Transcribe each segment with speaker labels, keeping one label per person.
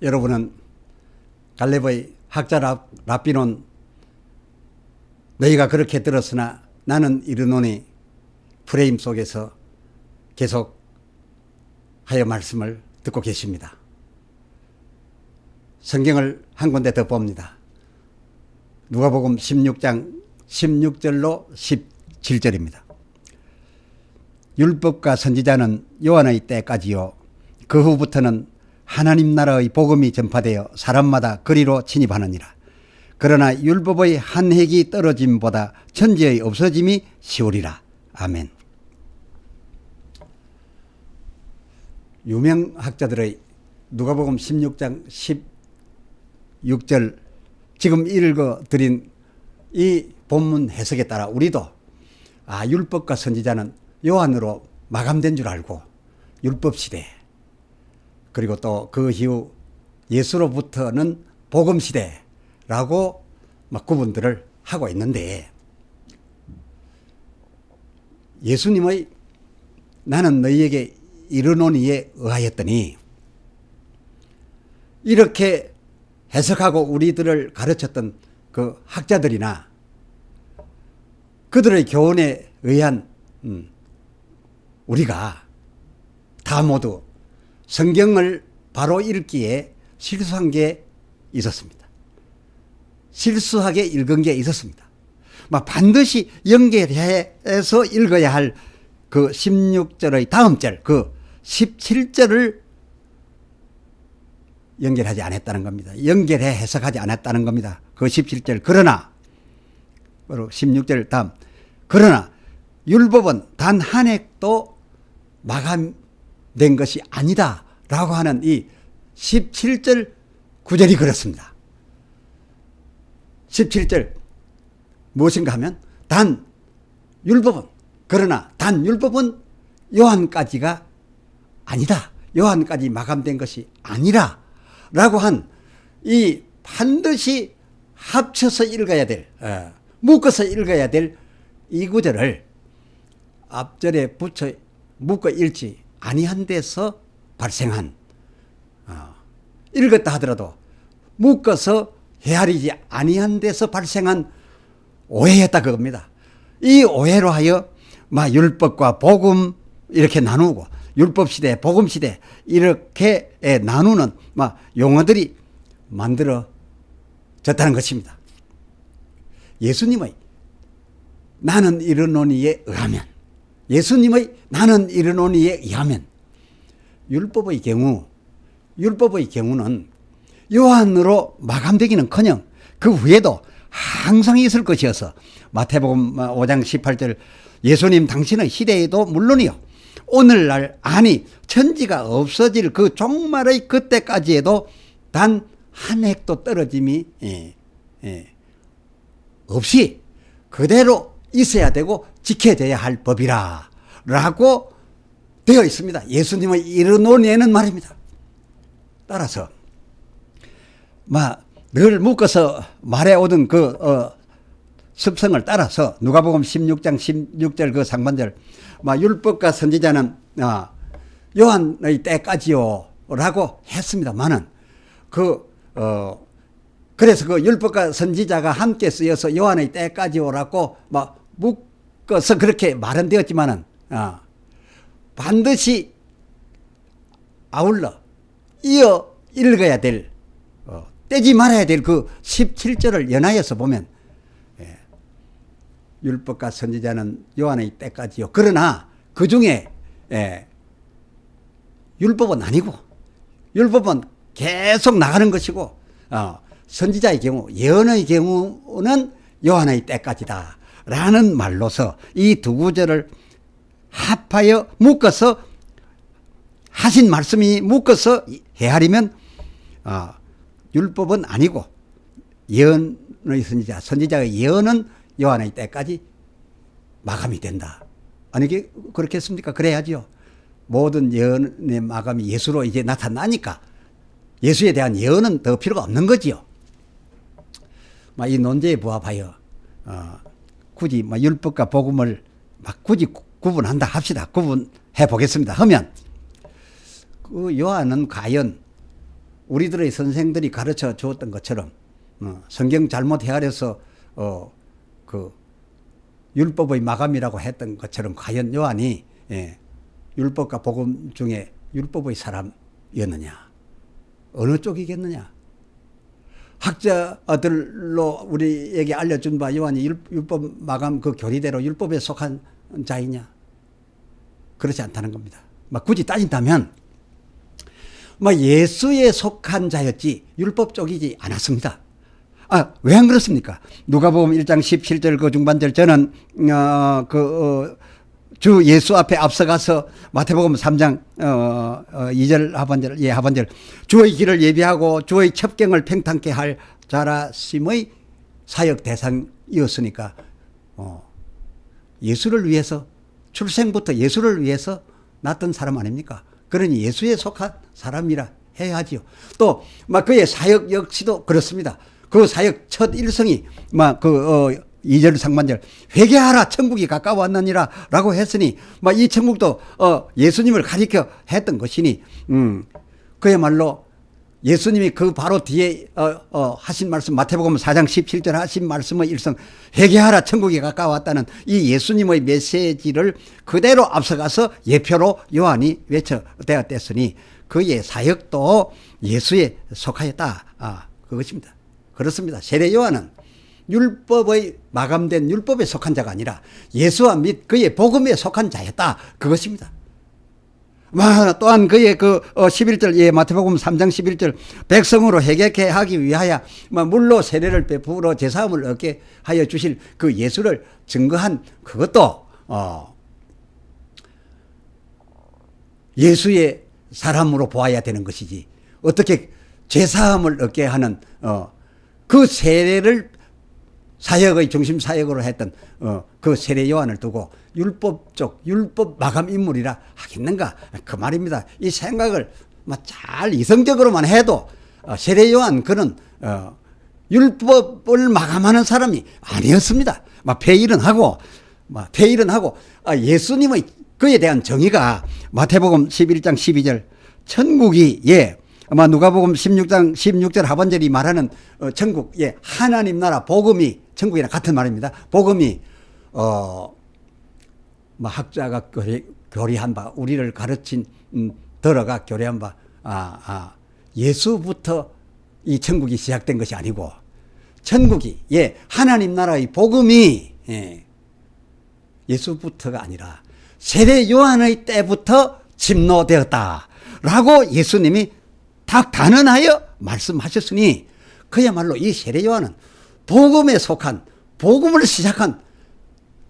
Speaker 1: 여러분은 갈렙의 학자 랍비논 너희가 그렇게 들었으나 나는 이르노니 프레임 속에서 계속 하여 말씀을 듣고 계십니다. 성경을 한 군데 더 봅니다. 누가복음 16장 16절로 17절입니다. 율법과 선지자는 요한의 때까지요. 그 후부터는 하나님 나라의 복음이 전파되어 사람마다 그리로 침입하느니라. 그러나 율법의 한 획이 떨어짐보다 천지의 없어짐이 쉬우리라. 아멘. 유명 학자들의 누가복음 16장 16절 지금 읽어드린 이 본문 해석에 따라 우리도 율법과 선지자는 요한으로 마감된 줄 알고 율법시대 그리고 또 그 이후 예수로부터는 복음시대라고 구분들을 하고 있는데 예수님의 나는 너희에게 이르노니에 의하였더니 이렇게 해석하고 우리들을 가르쳤던 그 학자들이나 그들의 교훈에 의한 우리가 다 모두 성경을 바로 읽기에 실수한 게 있었습니다. 실수하게 읽은 게 있었습니다. 반드시 연결해서 읽어야 할 그 16절의 다음 절, 그 17절을 연결하지 않았다는 겁니다. 연결해 해석하지 않았다는 겁니다. 그 17절 그러나 16절 다음 그러나 율법은 단 한 획도 마감된 것이 아니다 라고 하는 이 17절 구절이 그렇습니다. 17절 무엇인가 하면 단 율법은 그러나 단 율법은 요한까지가 아니다. 요한까지 마감된 것이 아니라 라고 한 이 반드시 합쳐서 읽어야 될 묶어서 읽어야 될 이 구절을 앞절에 붙여 묶어 읽지 아니한 데서 발생한 읽었다 하더라도 묶어서 헤아리지 아니한 데서 발생한 오해였다 그겁니다. 이 오해로 하여 율법과 복음 이렇게 나누고 율법시대 복음시대 이렇게 나누는 용어들이 만들어졌다는 것입니다. 예수님의 나는 이르노니에 의하면 예수님의 나는 이르노니에 의하면 율법의 경우는 요한으로 마감되기는커녕 그 후에도 항상 있을 것이어서 마태복음 5장 18절 예수님 당신의 시대에도 물론이요 오늘날 천지가 없어질 그 종말의 그때까지 해도 단 한 획도 떨어짐이 없이 그대로 있어야 되고 지켜져야 할 법이라 라고 되어 있습니다. 예수님의 이르노니에는 말입니다. 따라서 늘 묶어서 말해오던 그 습성을 따라서 누가복음 16장 16절 그 상반절 율법과 선지자는 요한의 때까지요 라고 했습니다만은 그래서 그 율법과 선지자가 함께 쓰여서 요한의 때까지요라고 묶어서 그렇게 말은 되었지만은 반드시 아울러 이어 읽어야 될 떼지 말아야 될 그 17절을 연하여서 보면 율법과 선지자는 요한의 때까지요. 그러나 그 중에 율법은 아니고 율법은 계속 나가는 것이고 선지자의 경우 예언의 경우는 요한의 때까지다 라는 말로서 이 두 구절을 합하여 묶어서 하신 말씀이 묶어서 헤아리면 율법은 아니고 예언의 선지자의 예언은 요한의 때까지 마감이 된다. 아니 그렇겠습니까? 그래야죠. 모든 예언의 마감이 예수로 이제 나타나니까 예수에 대한 예언은 더 필요가 없는 거지요. 이 논제에 부합하여 굳이 율법과 복음을 굳이 구분한다 합시다. 구분해 보겠습니다. 하면 그 요한은 과연 우리들의 선생들이 가르쳐 주었던 것처럼 성경 잘못 헤아려서 그 율법의 마감이라고 했던 것처럼 과연 요한이 율법과 복음 중에 율법의 사람이었느냐? 어느 쪽이겠느냐? 학자들로 우리에게 알려준 바 요한이 율법 마감 그 교리대로 율법에 속한 자이냐? 그렇지 않다는 겁니다. 굳이 따진다면 예수에 속한 자였지 율법 쪽이지 않았습니다. 왜 안 그렇습니까? 누가복음 1장 17절 그 중반절 저는 주 예수 앞에 앞서가서 마태복음 3장 2절 하반절 주의 길을 예비하고 주의 첩경을 팽창케 할 자라심의 사역 대상이었으니까 예수를 위해서 출생부터 예수를 위해서 낳던 사람 아닙니까? 그러니 예수에 속한 사람이라 해야 하지요. 또 그의 사역 역시도 그렇습니다. 그 사역 첫 일성이 2절 상반절 회개하라 천국이 가까워왔느니라 라고 했으니 이 천국도 예수님을 가리켜 했던 것이니 그야말로 예수님이 그 바로 뒤에 하신 말씀 마태복음 4장 17절 하신 말씀의 일성 회개하라 천국이 가까워왔다는 이 예수님의 메시지를 그대로 앞서가서 예표로 요한이 외쳐대었으니 그의 사역도 예수에 속하였다. 그것입니다. 그렇습니다. 세례 요한은 율법의 마감된 율법에 속한 자가 아니라 예수와 및 그의 복음에 속한 자였다. 그것입니다. 또한 그의 11절 마태복음 3장 11절 백성으로 회개케 하기 위하여 물로 세례를 베풀어 제사함을 얻게 하여 주실 그 예수를 증거한 그것도 예수의 사람으로 보아야 되는 것이지 어떻게 제사함을 얻게 하는 그 세례를 사역의 중심 사역으로 했던 그 세례 요한을 두고 율법 마감 인물이라 하겠는가 그 말입니다. 이 생각을 잘 이성적으로만 해도 세례 요한 그는 율법을 마감하는 사람이 아니었습니다. 회일은 하고 예수님의 그에 대한 정의가 마태복음 11장 12절 천국이 누가복음 16장 16절 하반절이 말하는 천국 하나님 나라 복음이 천국이랑 같은 말입니다. 복음이 학자가 교리한 바 우리를 가르친 들어가 교리한 바 예수부터 이 천국이 시작된 것이 아니고 천국이 하나님 나라의 복음이 예수부터가 아니라 세례 요한의 때부터 침노되었다라고 예수님이 딱 단언하여 말씀하셨으니 그야말로 이 세례 요한은 복음에 속한 복음을 시작한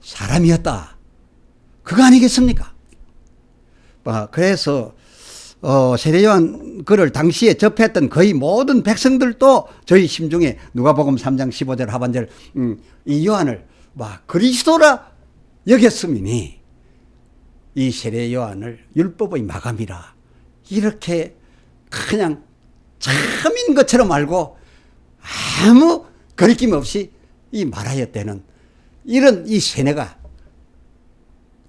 Speaker 1: 사람이었다. 그거 아니겠습니까? 그래서 세례 요한 그를 당시에 접했던 거의 모든 백성들도 저희 심중에 누가복음 3장 15절 하반절 이 요한을 그리스도라 여겼음이니 이 세례 요한을 율법의 마감이라 이렇게 그냥 참인 것처럼 알고 아무 거리낌 없이 이 말하였다는 이런 이 세뇌가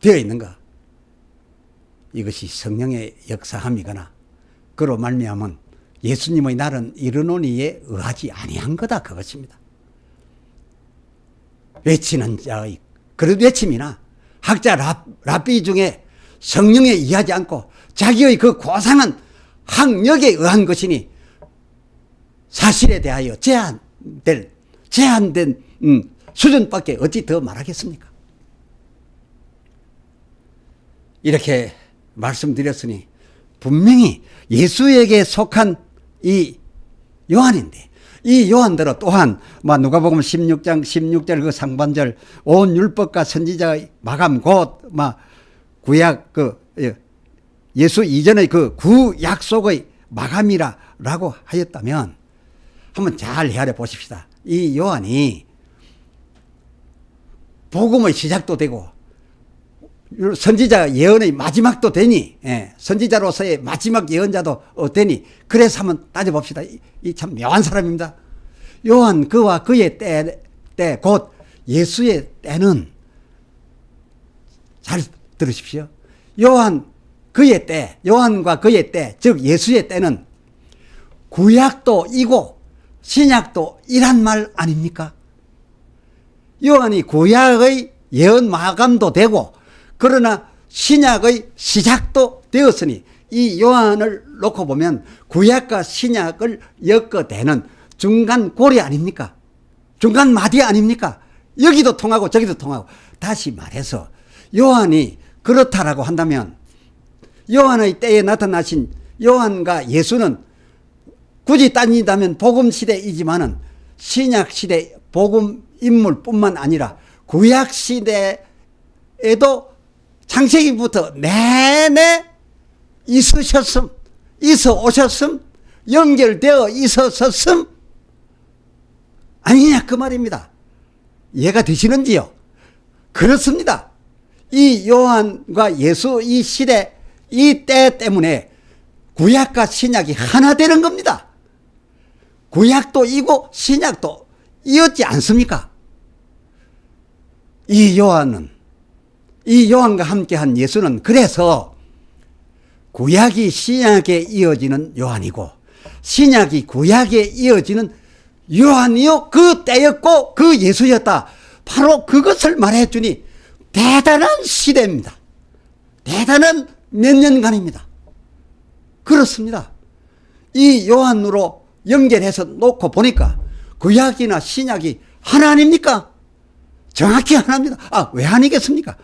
Speaker 1: 되어 있는가? 이것이 성령의 역사함이거나 그로 말미암은 예수님의 날은 이르노니에 의하지 아니한 거다 그것입니다. 외치는 자의 그런 외침이나 학자 랍비 중에 성령에 의하지 않고 자기의 그 고상한 학력에 의한 것이니 사실에 대하여 제한된 수준밖에 어찌 더 말하겠습니까? 이렇게 말씀드렸으니 분명히 예수에게 속한 이 요한인데 이 요한들은 또한 누가복음 16장 16절 그 상반절 온 율법과 선지자의 마감 곧 구약 예수 이전의 그 구약속의 마감이라고 하였다면 한번 잘 헤아려 보십시다. 이 요한이 복음의 시작도 되고 선지자 예언의 마지막도 되니 선지자로서의 마지막 예언자도 되니 그래서 한번 따져봅시다. 이 참 묘한 사람입니다. 요한 그와 그의 때 곧 예수의 때는 잘 들으십시오. 요한과 그의 때 즉 예수의 때는 구약도 이고 신약도 이란 말 아닙니까? 요한이 구약의 예언 마감도 되고 그러나 신약의 시작도 되었으니 이 요한을 놓고 보면 구약과 신약을 엮어대는 중간 고리 아닙니까? 중간 마디 아닙니까? 여기도 통하고 저기도 통하고. 다시 말해서 요한이 그렇다라고 한다면 요한의 때에 나타나신 요한과 예수는 굳이 따진다면 복음 시대이지만은 신약 시대 복음 인물뿐만 아니라 구약 시대에도 창세기부터 내내 있으셨음, 있어 오셨음, 연결되어 있었음 아니냐 그 말입니다. 이해가 되시는지요? 그렇습니다. 이 요한과 예수 이 시대 이 때 때문에 구약과 신약이 하나 되는 겁니다. 구약도 이고 신약도 이었지 않습니까? 이 요한과 함께한 예수는 그래서 구약이 신약에 이어지는 요한이고 신약이 구약에 이어지는 요한이요 그 때였고 그 예수였다. 바로 그것을 말해주니 대단한 시대입니다. 대단한 몇 년간입니다. 그렇습니다. 이 요한으로 연결해서 놓고 보니까 구약이나 신약이 하나 아닙니까? 정확히 하나입니다. 왜 아니겠습니까?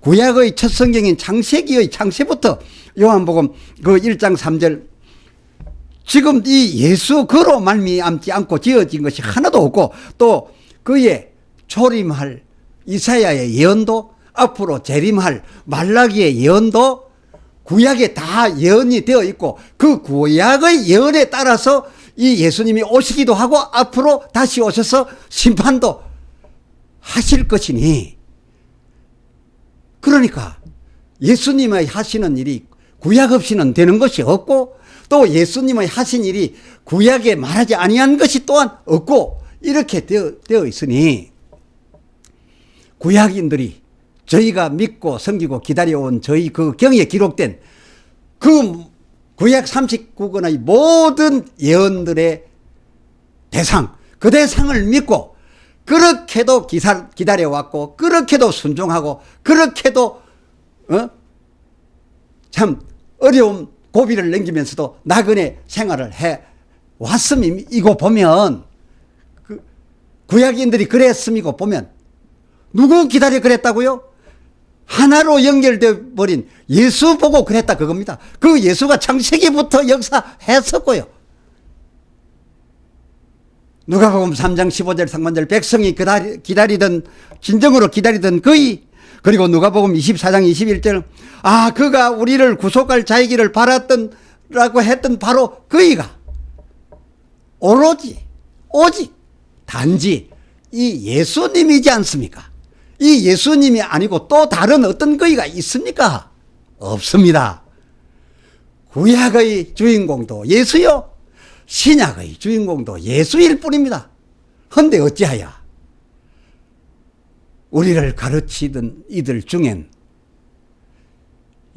Speaker 1: 구약의 첫 성경인 창세기의 창세부터 요한복음 그 1장 3절 지금 이 예수 그로 말미암지 않고 지어진 것이 하나도 없고 또 그의 초림할 이사야의 예언도 앞으로 재림할 말라기의 예언도 구약에 다 예언이 되어 있고 그 구약의 예언에 따라서 이 예수님이 오시기도 하고 앞으로 다시 오셔서 심판도 하실 것이니 그러니까 예수님의 하시는 일이 구약 없이는 되는 것이 없고 또 예수님의 하신 일이 구약에 말하지 아니한 것이 또한 없고 이렇게 되어 있으니 구약인들이 저희가 믿고 섬기고 기다려온 저희 그 경에 기록된 그 구약 39권의 모든 예언들의 대상, 그 대상을 믿고 그렇게도 기다려왔고 그렇게도 순종하고 그렇게도 참 어려운 고비를 넘기면서도 나그네 생활을 해왔음이고 보면 그 구약인들이 그랬음이고 보면 누구 기다려 그랬다고요? 하나로 연결되어 버린 예수 보고 그랬다 그겁니다. 그 예수가 창세기부터 역사했었고요. 누가복음 3장 15절 상반절 백성이 기다리던 진정으로 기다리던 그이 그리고 누가복음 24장 21절 그가 우리를 구속할 자이기를 바랐던라고 했던 바로 그이가 오직 단지 이 예수님이지 않습니까? 이 예수님이 아니고 또 다른 어떤 그이가 있습니까? 없습니다. 구약의 주인공도 예수요 신약의 주인공도 예수일 뿐입니다. 헌데 어찌하여 우리를 가르치던 이들 중엔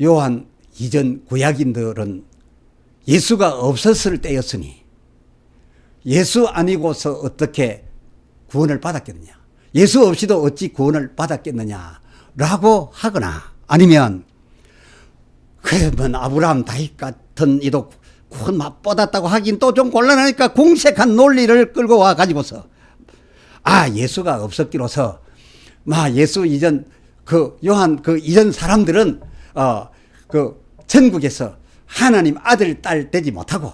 Speaker 1: 요한 이전 구약인들은 예수가 없었을 때였으니 예수 아니고서 어떻게 구원을 받았겠느냐, 예수 없이도 어찌 구원을 받았겠느냐라고 하거나 아니면 그러면 아브라함 다윗 같은 이도 구원 맛보았다고 하긴 또 좀 곤란하니까 공색한 논리를 끌고 와 가지고서 예수가 없었기로서 예수 이전 그 요한 그 이전 사람들은 그 천국에서 하나님 아들 딸 되지 못하고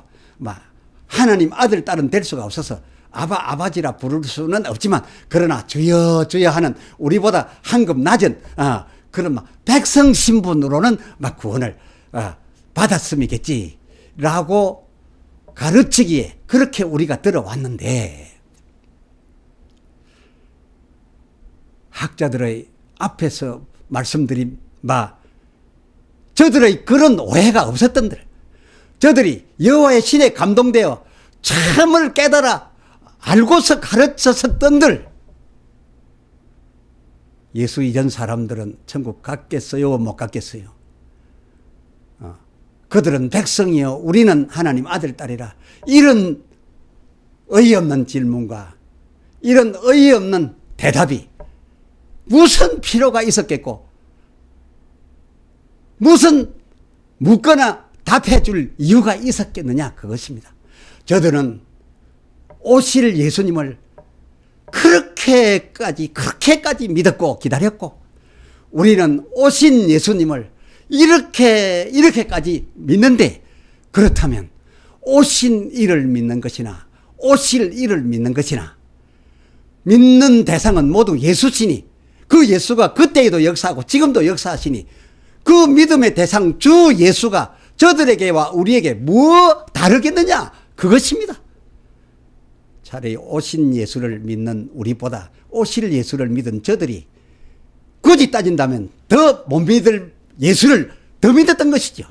Speaker 1: 하나님 아들 딸은 될 수가 없어서 아바지라 부를 수는 없지만 그러나 주여 주여 하는 우리보다 한급 낮은 그런 백성 신분으로는 구원을 받았음이겠지라고 가르치기에 그렇게 우리가 들어왔는데 학자들의 앞에서 말씀드린 저들의 그런 오해가 없었던들, 저들이 여호와의 신에 감동되어 참을 깨달아 알고서 가르쳤었던들, 예수 이전 사람들은 천국 갔겠어요? 못 갔겠어요? 그들은 백성이요 우리는 하나님 아들 딸이라. 이런 어이없는 질문과 이런 어이없는 대답이 무슨 필요가 있었겠고 무슨 묻거나 답해 줄 이유가 있었겠느냐, 그것입니다. 저들은 오실 예수님을 그렇게까지 믿었고 기다렸고, 우리는 오신 예수님을 이렇게까지 믿는데, 그렇다면 오신 이를 믿는 것이나 오실 이를 믿는 것이나, 믿는 대상은 모두 예수시니 그 예수가 그때에도 역사하고 지금도 역사하시니 그 믿음의 대상 주 예수가 저들에게와 우리에게 뭐 다르겠느냐, 그것입니다. 차라리 오신 예수를 믿는 우리보다 오실 예수를 믿은 저들이 굳이 따진다면 더 못 믿을 예수를 더 믿었던 것이죠.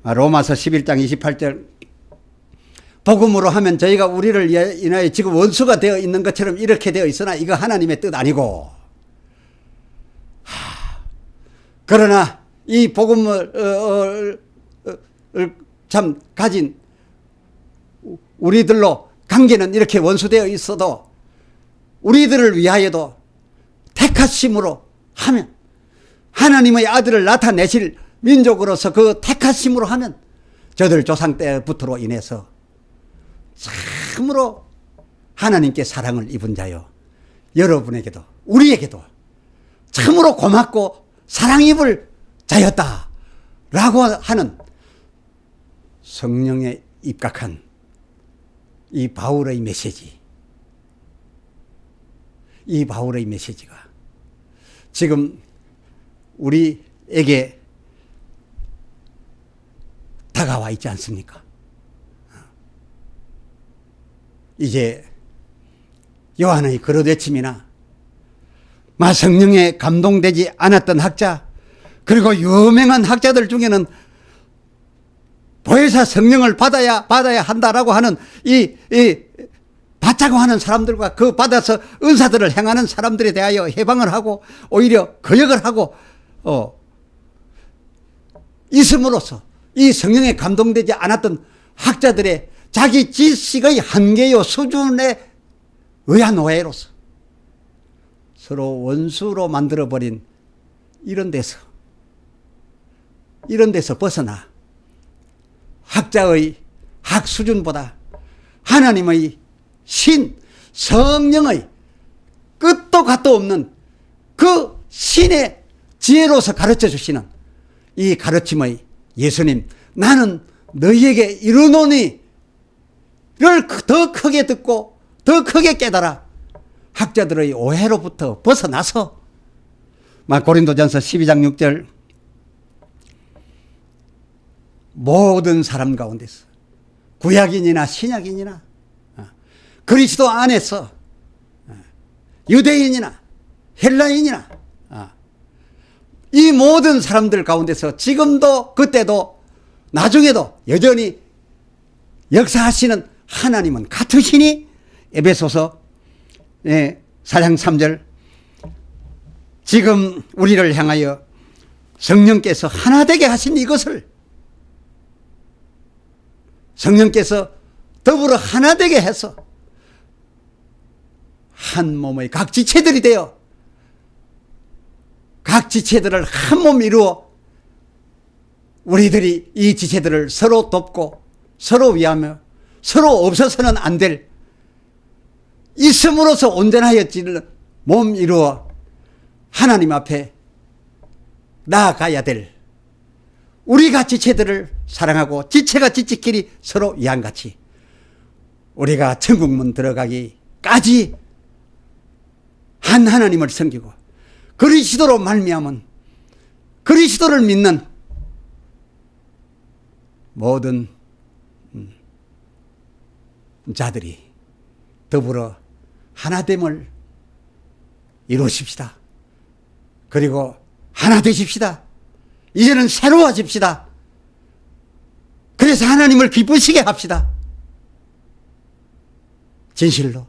Speaker 1: 로마서 11장 28절, 복음으로 하면 저희가 우리를 인하여 지금 원수가 되어 있는 것처럼 이렇게 되어 있으나 이거 하나님의 뜻 아니고, 그러나 이 복음을 참 가진 우리들로 관계는 이렇게 원수되어 있어도 우리들을 위하여도 택하심으로 하면, 하나님의 아들을 나타내실 민족으로서 그 택하심으로 하면 저들 조상 때부터로 인해서 참으로 하나님께 사랑을 입은 자요, 여러분에게도 우리에게도 참으로 고맙고 사랑 입을 자였다라고 하는 성령에 입각한 이 바울의 메시지, 이 바울의 메시지가 지금 우리에게 다가와 있지 않습니까? 이제 요한의 그릇 외침이나 성령에 감동되지 않았던 학자, 그리고 유명한 학자들 중에는 보혜사 성령을 받아야 한다라고 하는 받자고 하는 사람들과 그 받아서 은사들을 행하는 사람들에 대하여 해방을 하고 오히려 거역을 하고 있음으로써 이 성령에 감동되지 않았던 학자들의 자기 지식의 한계요 수준에 의한 오해로서 서로 원수로 만들어버린 이런 데서 벗어나 학자의 학 수준보다 하나님의 신, 성령의 끝도 갓도 없는 그 신의 지혜로서 가르쳐 주시는 이 가르침의 예수님, 나는 너희에게 이르노니 를 더 크게 듣고 더 크게 깨달아 학자들의 오해로부터 벗어나서, 고린도전서 12장 6절, 모든 사람 가운데서 구약인이나 신약인이나 그리스도 안에서 유대인이나 헬라인이나 이 모든 사람들 가운데서 지금도 그때도 나중에도 여전히 역사하시는 하나님은 같으시니, 에베소서 4장 3절, 지금 우리를 향하여 성령께서 하나 되게 하신 이것을, 성령께서 더불어 하나 되게 해서 한 몸의 각 지체들이 되어 각 지체들을 한 몸 이루어 우리들이 이 지체들을 서로 돕고 서로 위하며 서로 없어서는 안 될, 있음으로써 온전하여지는 몸 이루어 하나님 앞에 나아가야 될, 우리가 지체들을 사랑하고 지체가 지체끼리 서로 이한같이 우리가 천국문 들어가기까지 한 하나님을 섬기고 그리스도로 말미암은, 그리스도를 믿는 모든 자들이 더불어 하나됨을 이루십시다. 그리고 하나 되십시다. 이제는 새로워집시다. 그래서 하나님을 기쁘시게 합시다. 진실로